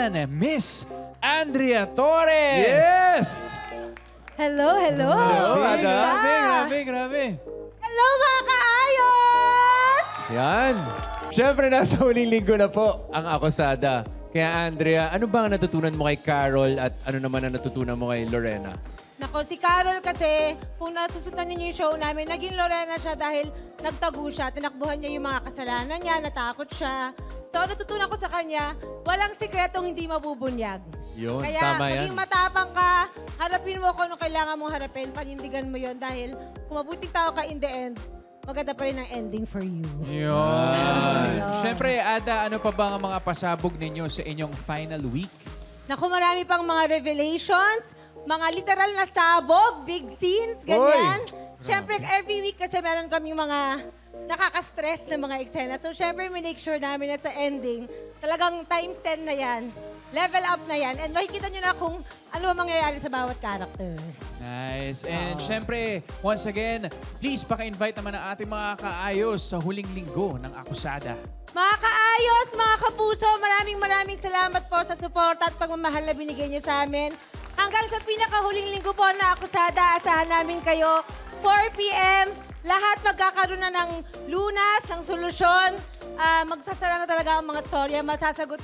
naman, Miss Andrea Torres! Yes! Hello, hello. Hello, Ada. Grabe. Hello, mga kaayos! Yan. Siyempre, nasa huling linggo na po ang Akusada. Kaya Andrea, ano ba ang natutunan mo kay Carol at ano naman ang natutunan mo kay Lorena? Nako, si Carol kasi, kung nasusundan niyo yung show namin, naging Lorena siya dahil nagtago siya. Tinakbuhan niya yung mga kasalanan niya, natakot siya. So, natutunan ko sa kanya, walang sikretong hindi mabubunyag. Yun, Kaya, tama yan. maging matapang ka, harapin mo kung ano kailangan mong harapin, panindigan mo yon dahil kung mabuting tao ka in the end, maganda pa rin ang ending for you. Yun. Siyempre, Ada, ano pa ba ang mga pasabog ninyo sa inyong final week? Naku, marami pang mga revelations, mga literal na sabog, big scenes, ganyan. Siyempre, every week kasi meron kaming mga nakaka-stress na mga eksena. So, siyempre, make sure namin na sa ending, talagang times 10 na yan. Level up na yan. And makikita nyo na kung ano ang mangyayari sa bawat character. Nice. And syempre, once again, please paka-invite naman ang ating mga kaayos sa huling linggo ng Akusada. Mga kaayos, mga kapuso, maraming salamat po sa suporta at pagmamahal na binigay nyo sa amin. Hanggang sa pinakahuling linggo po na Akusada, asahan namin kayo, 4 p.m. Lahat magkakaroon na ng lunas, ng solusyon. Magsasara na talaga ang mga storya, masasagot